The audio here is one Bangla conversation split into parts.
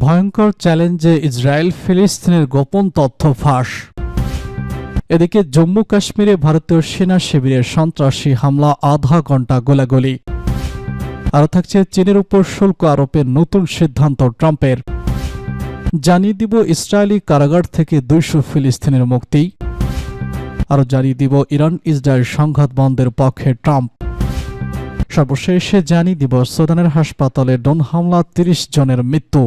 ভয়ঙ্কর চ্যালেঞ্জে ইসরায়েল ফিলিস্তিনের গোপন তথ্য ফাঁস। এদিকে জম্মু কাশ্মীরে ভারতীয় সেনা শিবিরের সন্ত্রাসী হামলা, আধা ঘণ্টা গোলাগুলি। আরও থাকছে চীনের উপর শুল্ক আরোপের নতুন সিদ্ধান্ত ট্রাম্পের। জানিয়ে দিব ইসরায়েলি কারাগার থেকে 200 ফিলিস্তিনের মুক্তি। আরও জানিয়ে দিব ইরান ইসরায়েল সংঘাত বন্ধের পক্ষে ট্রাম্প। সর্বশেষে জানিয়ে দিব সুদানের হাসপাতালে ড্রোন হামলা, 30 জনের মৃত্যু।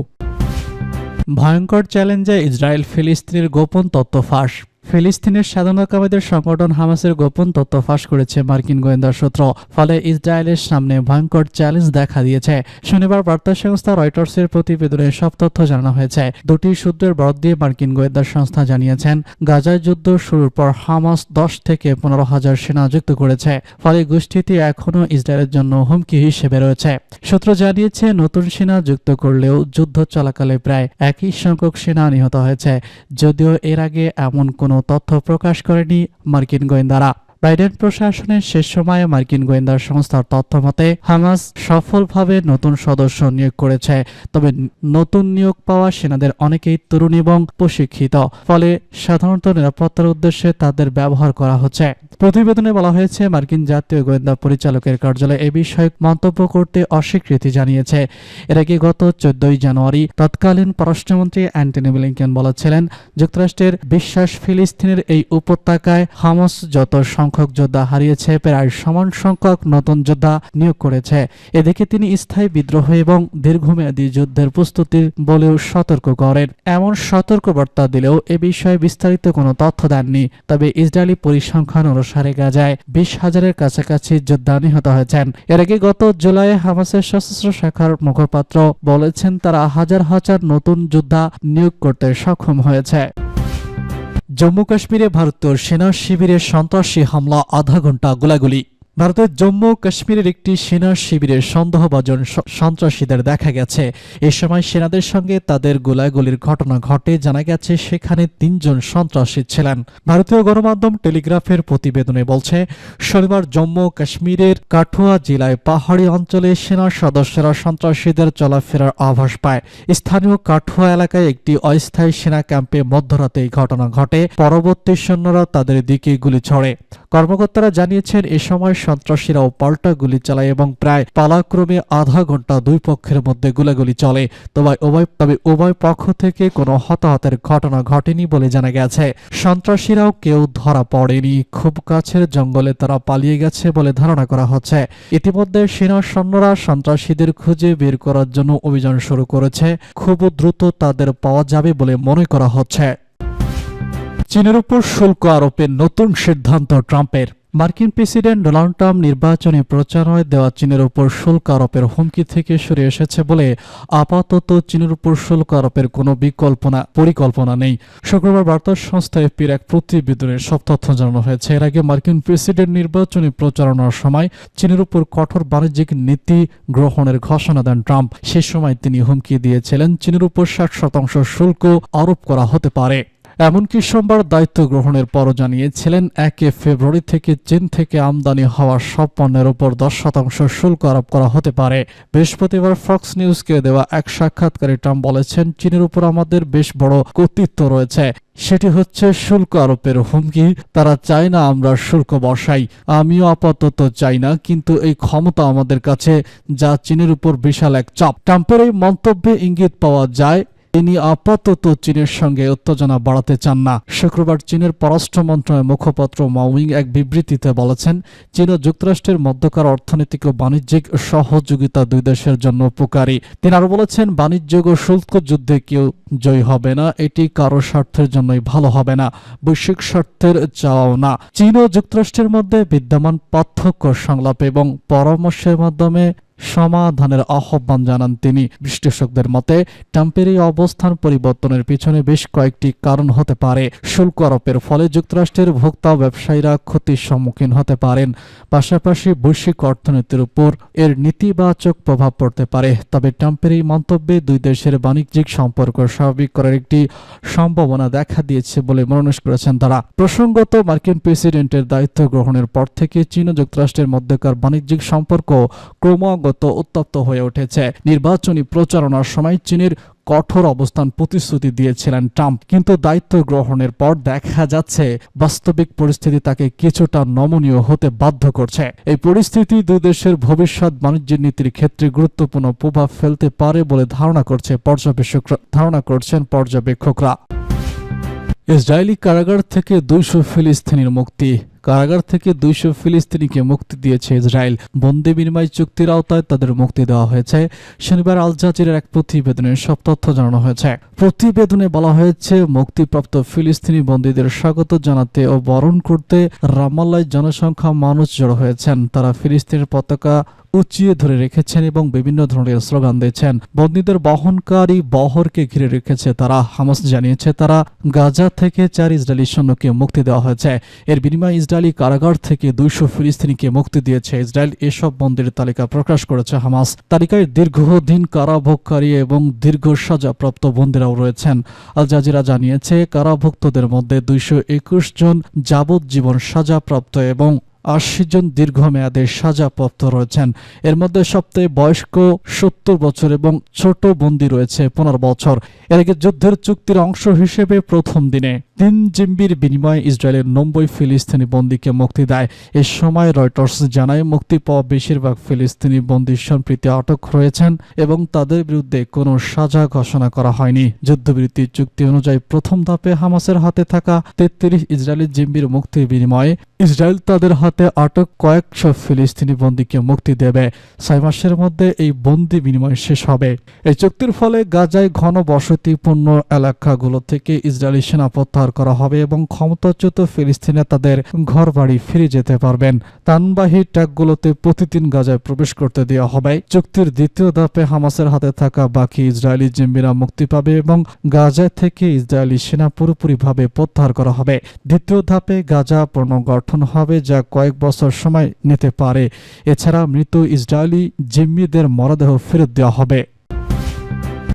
ভয়ঙ্কর চ্যালেঞ্জে ইসরায়েল ফিলিস্তিনের গোপন তথ্য ফাঁস। ফিলিস্তিনের স্বাধীনতাকামীদের সংগঠন হামাসের গোপন তথ্য ফাঁস করেছে মার্কিন গোয়েন্দা সূত্র। ফলে ইসরায়েলের সামনে ভয়ঙ্কর চ্যালেঞ্জ দেখা দিয়েছে। শনিবার বার্তা সংস্থা রয়টার্সের প্রতিবেদনে সব তথ্য জানানো হয়েছে। দুটি সূত্রের বরাত দিয়ে মার্কিন গোয়েন্দা সংস্থা জানিয়েছেন, গাজায় যুদ্ধ শুরুর পর হামাস 10 থেকে 15,000 সেনা যুক্ত করেছে। ফলে গোষ্ঠীটি এখনও ইসরায়েলের জন্য হুমকি হিসেবে রয়েছে। সূত্র জানিয়েছে, নতুন সেনা যুক্ত করলেও যুদ্ধ চলাকালে প্রায় একই সংখ্যক সেনা নিহত হয়েছে, যদিও এর আগে এমন কোনো তথ্য প্রকাশ করেনি মার্কিন গোয়েন্দারা। বাইডেন প্রশাসনের শেষ সময়ে মার্কিন গোয়েন্দা সংস্থার তথ্য মতে হামাস সফলভাবে নতুন সদস্য নিয়োগ করেছে। তবে নতুন নিয়োগ পাওয়া সেনাদের অনেকেই তরুণ এবং প্রশিক্ষিত। ফলে সাধারণত নিরাপত্তার উদ্দেশ্যে তাদের ব্যবহার করা হচ্ছে। প্রতিবেদনে বলা হয়েছে, মার্কিন জাতীয় গোয়েন্দা পরিচালকের কার্যালয় এ বিষয়ে মন্তব্য করতে অস্বীকৃতি জানিয়েছে। এর আগে গত 14 জানুয়ারি তৎকালীন পররাষ্ট্রমন্ত্রী অ্যান্টনি ব্লিংকেন বলেছিলেন, যুক্তরাষ্ট্রের বিশ্বাস ফিলিস্তিনের এই উপত্যকায় হামাস যত সংখ্যক যোদ্ধা হারিয়েছে, প্রায় সমান সংখ্যক নতুন যোদ্ধা নিয়োগ করেছে। এদিকে তিনি স্থায়ী বিদ্রোহ এবং দীর্ঘমেয়াদী যুদ্ধের প্রস্তুতির বলেও সতর্ক করেন। এমন সতর্কবার্তা দিলেও এ বিষয়ে বিস্তারিত কোনো তথ্য দেননি। তবে ইসরায়েলি পরিসংখ্যান অনুসারে গাজায় 20,000-এর কাছাকাছি যোদ্ধা নিহত হয়েছেন। এর আগে গত জুলাইয়ে হামাসের সশস্ত্র শাখার মুখপাত্র বলেছেন, তারা হাজার হাজার নতুন যোদ্ধা নিয়োগ করতে সক্ষম হয়েছে। জম্মু কাশ্মীরে ভারতীয় সেনা শিবিরের সন্ত্রাসী হামলা, আধা ঘণ্টা গোলাগুলি। ভারতের জম্মু কাশ্মীরের একটি সেনা শিবিরের সন্দেহভাজন সন্ত্রাসীদের দেখা গেছে। এ সময় সেনাদের সঙ্গে তাদের গোলাগুলির ঘটনা ঘটে। জানা গেছে সেখানে 3 জন সন্ত্রাসী ছিলেন। ভারতীয় গণমাধ্যম টেলিগ্রাফের প্রতিবেদনে বলছে, শনিবার জম্মু কাশ্মীরের কাঠুয়া জেলায় পাহাড়ি অঞ্চলে সেনা সদস্যরা সন্ত্রাসীদের চলাফেরার আভাস পায়। স্থানীয় কাঠুয়া এলাকায় একটি অস্থায়ী সেনা ক্যাম্পে মধ্যরাতে এই ঘটনা ঘটে। পরবর্তী সৈন্যরা তাদের দিকে গুলি ছড়ে। কর্মকর্তারা জানিয়েছেন, এ সময় সন্ত্রাসীরাও পাল্টা গুলি চালায় এবং প্রায় পালাক্রমে আধা ঘণ্টা দুই পক্ষের মধ্যে গোলাগুলি চলে। তবে উভয় পক্ষ থেকে কোনো হতাহতের ঘটনা ঘটেনি বলে জানা গেছে। সন্ত্রাসীরাও কেউ ধরা পড়েনি। খুব কাছের জঙ্গলে তারা পালিয়ে গেছে বলে ধারণা করা হচ্ছে। ইতিমধ্যে সেনা সৈন্যরা সন্ত্রাসীদের খুঁজে বের করার জন্য অভিযান শুরু করেছে। খুব দ্রুত তাদের পাওয়া যাবে বলে মনে করা হচ্ছে। চীনের উপর শুল্ক আরোপের নতুন সিদ্ধান্ত ট্রাম্পের। মার্কিন প্রেসিডেন্ট ডোনাল্ড ট্রাম্প নির্বাচনী প্রচারণায় দেওয়া চীনের উপর শুল্ক আরোপের হুমকি থেকে সরে এসেছে বলে আপাতত চীনের উপর শুল্ক আরোপের কোনো পরিকল্পনা নেই। শুক্রবার বার্তা সংস্থা এপির এক প্রতিবেদনে সব তথ্য জানানো হয়েছে। এর আগে মার্কিন প্রেসিডেন্ট নির্বাচনী প্রচারণার সময় চীনের উপর কঠোর বাণিজ্যিক নীতি গ্রহণের ঘোষণা দেন ট্রাম্প। সে সময় তিনি হুমকি দিয়েছিলেন, চীনের উপর 60% শুল্ক আরোপ করা হতে পারে। এমনকি সোমবার দায়িত্ব গ্রহণের পরও জানিয়েছিলেন, 1 ফেব্রুয়ারি থেকে চীন থেকে আমদানি হওয়া সব পণ্যের উপর 10% শুল্ক আরোপ করা হতে পারে। বৃহস্পতিবার ফক্স নিউজকে দেওয়া এক সাক্ষাৎকারে ট্রাম্প বলেছেন, চীনের উপর আমাদের বেশ বড় কর্তৃত্ব রয়েছে। সেটি হচ্ছে শুল্ক আরোপের হুমকি। তারা চায় না আমরা শুল্ক বসাই। আমিও আপাতত চাই না, কিন্তু এই ক্ষমতা আমাদের কাছে, যা চীনের উপর বিশাল এক চাপ। ট্রাম্পের এই মন্তব্যে ইঙ্গিত পাওয়া যায় তিনি আপাতত চীনের সঙ্গে উত্তেজনা বাড়াতে চান না। শুক্রবার চীনের পররাষ্ট্র মন্ত্রণালয়ের মুখপাত্র মাওয়িং এক বিবৃতিতে বলেছেন, চীন ও যুক্তরাষ্ট্রের মধ্যকার অর্থনৈতিক ও বাণিজ্যিক সহযোগিতা দুই দেশের জন্য উপকারী। তিনি আরো বলেছেন, বাণিজ্য ও শুল্ক যুদ্ধে কেউ জয়ী হবে না। এটি কারো স্বার্থের জন্যই ভালো হবে না, বৈশ্বিক স্বার্থের চাওয়াও না। চীন ও যুক্তরাষ্ট্রের মধ্যে বিদ্যমান পার্থক্য সংলাপ এবং পরামর্শের মাধ্যমে সমাধানের আহ্বান জানান তিনি। বিশ্লেষকদের মতে ট্রাম্পের এই অবস্থান পরিবর্তনের পিছনে বেশ কয়েকটি কারণ হতে পারে। শুল্ক আরোপের ফলে যুক্তরাষ্ট্রের ভোক্তা ব্যবসায়ীরা ক্ষতির সম্মুখীন হতে পারেন। পাশাপাশি বৈশ্বিক অর্থনীতির উপর এর নেতিবাচক প্রভাব পড়তে পারে। তবে ট্রাম্পের এই মন্তব্যে দুই দেশের বাণিজ্যিক সম্পর্ক স্বাভাবিক করার একটি সম্ভাবনা দেখা দিয়েছে বলে মনোনিবেশ করেছেন তারা। প্রসঙ্গত, মার্কিন প্রেসিডেন্টের দায়িত্ব গ্রহণের পর থেকে চীন ও যুক্তরাষ্ট্রের মধ্যকার বাণিজ্যিক সম্পর্ক ক্রমাগত স্বগত উত্তপ্ত হয়ে উঠেছে। নির্বাচনী প্রচারণার সময় চীনের কঠোর অবস্থান প্রতিশ্রুতি দিয়েছিলেন ট্রাম্প, কিন্তু দায়িত্ব গ্রহণের পর দেখা যাচ্ছে বাস্তবিক পরিস্থিতি তাকে কিছুটা নমনীয় হতে বাধ্য করছে। এই পরিস্থিতি দুই দেশের ভবিষ্যৎ বাণিজ্য নীতির ক্ষেত্রে গুরুত্বপূর্ণ প্রভাব ফেলতে পারে বলে ধারণা করছেন পর্যবেক্ষকরা। ইসরায়েলি কারাগার থেকে 200 ফিলিস্তিনির মুক্তি। কারাগার থেকে 200 ফিলিস্তিনিকে মুক্তি দিয়েছে ইসরায়েল। বন্দি বিনিময় চুক্তির আওতায় তাদের মুক্তি দেওয়া হয়েছে। শনিবার আল জাজিরার এক প্রতিবেদনে সব তথ্য জানানো হয়েছে। প্রতিবেদনে বলা হয়েছে, মুক্তিপ্রাপ্ত ফিলিস্তিনি বন্দীদের স্বাগত জানাতে ও বরণ করতে রামাল্লায় জনসংখ্যা মানুষ জড়ো হয়েছেন। তারা ফিলিস্তিনের পতাকা উঁচিয়ে ধরে রেখেছেন এবং বিভিন্ন ধরনের স্লোগান দিয়েছেন। বন্দীদের বহনকারী বহরকে ঘিরে রেখেছে তারা। হামাস জানিয়েছে তারা গাজা থেকে 4 ইসরায়েলি সৈন্যকে মুক্তি দেওয়া হয়েছে। এর বিনিময়ে ইসরায়েলি কারাগার থেকে 200 ফিলিস্তিনিকে মুক্তি দিয়েছে ইসরায়েল। এসব বন্দীর তালিকা প্রকাশ করেছে হামাস। তালিকায় দীর্ঘদিন কারাভোগকারী এবং দীর্ঘ সাজাপ্রাপ্ত বন্দীরাও রয়েছেন। আল জাজিরা জানিয়েছে, কারাভুক্তদের মধ্যে 221 জন যাবজ্জীবন সাজাপ্রাপ্ত এবং 80 জন দীর্ঘমেয়াদে সাজাপ্রাপ্ত রয়েছেন। এর মধ্যে সবচেয়ে বয়স্ক 70 বছর এবং ছোট বন্দী রয়েছে 15 বছর। এর আগে যুদ্ধের চুক্তির অংশ হিসেবে প্রথম দিনে 3 জিম্বির বিনিময়ে ইসরায়েলের 90 ফিলিস্তিনি বন্দীকে মুক্তি দেয়। এ সময় রয়টার্স জানায়, মুক্তি পাওয়া বেশিরভাগ ফিলিস্তিনি বন্দী সম্প্রতি আটক রয়েছেন এবং তাদের বিরুদ্ধে কোনো সাজা ঘোষণা করা হয়নি। যুদ্ধবিরতি চুক্তি অনুযায়ী প্রথম ধাপে হামাসের হাতে থাকা 33 ইসরায়েলি জিম্বির মুক্তির বিনিময়ে ইসরায়েল তাদের হাতে আটক কয়েকশো ফিলিস্তিনি বন্দীকে মুক্তি দেবে। 6 মাসের মধ্যে এই বন্দী বিনিময় শেষ হবে। এই চুক্তির ফলে গাজায় ঘন বসতিপূর্ণ এলাকাগুলো থেকে ইসরায়েলি সেনা প্রত্যাহার করা হবে এবং ক্ষমতাচ্যুত ফিলিস্তিনে তাদের ঘরবাড়ি ফিরে যেতে পারবেন। ত্রাণবাহী ট্রাকগুলোতে প্রতিদিন গাজায় প্রবেশ করতে দেওয়া হবে। চুক্তির দ্বিতীয় ধাপে হামাসের হাতে থাকা বাকি ইসরায়েলি জিম্মিরা মুক্তি পাবে এবং গাজা থেকে ইসরায়েলি সেনা পুরোপুরিভাবে প্রত্যাহার করা হবে। দ্বিতীয় ধাপে গাজা পুনর্গঠন হবে, যা কয়েক বছর সময় নিতে পারে। এছাড়া মৃত ইসরায়েলি জিম্মিদের মরদেহ ফেরত দেওয়া হবে।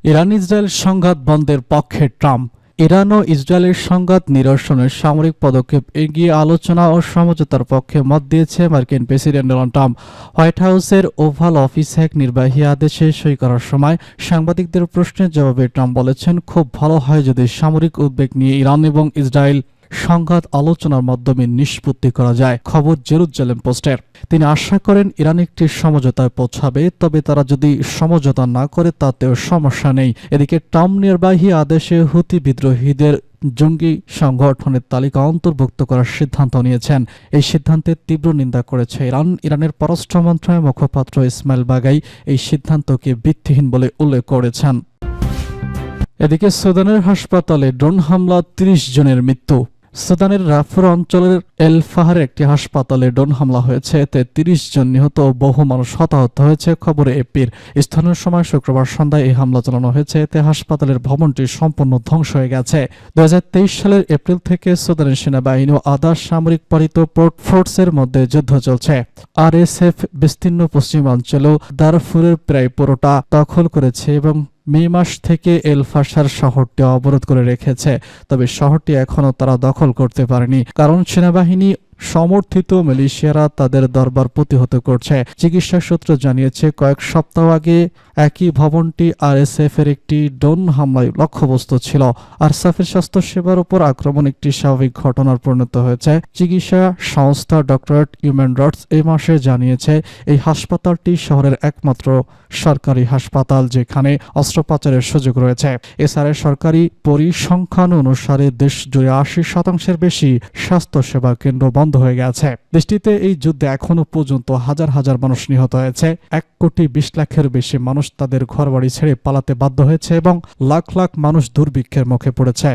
ইরান ইসরায়েল সংঘাত বন্ধের পক্ষে ট্রাম্প। ইরান ও ইসরায়েলের সংঘাত নিরসনের সামরিক পদক্ষেপ এগিয়ে আলোচনা ও সমঝোতার পক্ষে মত দিয়েছে মার্কিন প্রেসিডেন্ট ডোনাল্ড ট্রাম্প। হোয়াইট হাউসের ওভাল অফিসে এক নির্বাহী আদেশে সই করার সময় সাংবাদিকদের প্রশ্নের জবাবে ট্রাম্প বলেছেন, খুব ভালো হয় যদি সামরিক উদ্বেগ নিয়ে ইরান এবং ইসরায়েল সংঘাত আলোচনার মাধ্যমে নিষ্পত্তি করা যায়। খবর জেরুজালেম পোস্টের। তিনি আশা করেন ইরান একটি সমঝোতায় পৌঁছাবে, তবে তারা যদি সমঝোতা না করে তাতেও সমস্যা নেই। এদিকে ট্রাম্প নির্বাহী আদেশে হুতি বিদ্রোহীদের জঙ্গি সংগঠনের তালিকা অন্তর্ভুক্ত করার সিদ্ধান্ত নিয়েছেন। এই সিদ্ধান্তের তীব্র নিন্দা করেছে ইরান। ইরানের পররাষ্ট্র মন্ত্রণালয়ের মুখপাত্র ইসমাইল বাগাই এই সিদ্ধান্তকে ভিত্তিহীন বলে উল্লেখ করেছেন। এদিকে সুদানের হাসপাতালে ড্রোন হামলা 30 জনের মৃত্যু। সুদানের রাফুর অঞ্চলের এল ফাহারে একটি হাসপাতালে ড্রোন হামলা হয়েছে। এতে 30 জন নিহত ও বহু মানুষ হতাহত হয়েছে, খবরে এপির। স্থানীয় সময় শুক্রবার সন্ধ্যায় এই হামলা চালানো হয়েছে। এতে হাসপাতালের ভবনটি সম্পূর্ণ ধ্বংস হয়ে গেছে। 2023 সালের এপ্রিল থেকে সুদানের সেনাবাহিনী ও আধা সামরিক পালিত ফোর্সের মধ্যে যুদ্ধ চলছে। RSF বিস্তীর্ণ পশ্চিমাঞ্চলেও দারফুরের প্রায় পুরোটা দখল করেছে এবং মে মাস থেকে এল ফাশার শহরটি অবরোধ করে রেখেছে। তবে শহরটি এখনও তারা দখল করতে পারেনি, কারণ সেনাবাহিনী সমর্থিত মিলিশিয়ারা তাদের দরবার প্রতিহত করছে। চিকিৎসা সূত্র জানিয়েছে, কয়েক সপ্তাহ আগে একই ভবনটি RSF এর একটি ড্রোন হামলায় লক্ষ্যবস্তু ছিল। আরসাফের স্বাস্থ্য সেবার উপর আক্রমণ একটি স্বাভাবিক ঘটনার পরিণত হয়েছে। চিকিৎসা সংস্থা ডক্টরেট হিউম্যান রাইটস এই মাসে জানিয়েছে, এই হাসপাতালটি শহরের একমাত্র সরকারি হাসপাতাল যেখানে অস্ত্রোপচারের সুযোগ রয়েছে। এছাড়া সরকারি পরিসংখ্যান অনুসারে দেশ জুড়ে 80% বেশি স্বাস্থ্যসেবা কেন্দ্র বন্ধ হয়ে গেছে। দেশটিতে এই যুদ্ধে এখনো পর্যন্ত হাজার হাজার মানুষ নিহত হয়েছে। 1,20,00,000-এর বেশি মানুষ তাদের ঘরবাড়ি ছেড়ে পালাতে বাধ্য হয়েছে এবং লাখ লাখ মানুষ দুর্ভিক্ষের মুখে পড়েছে।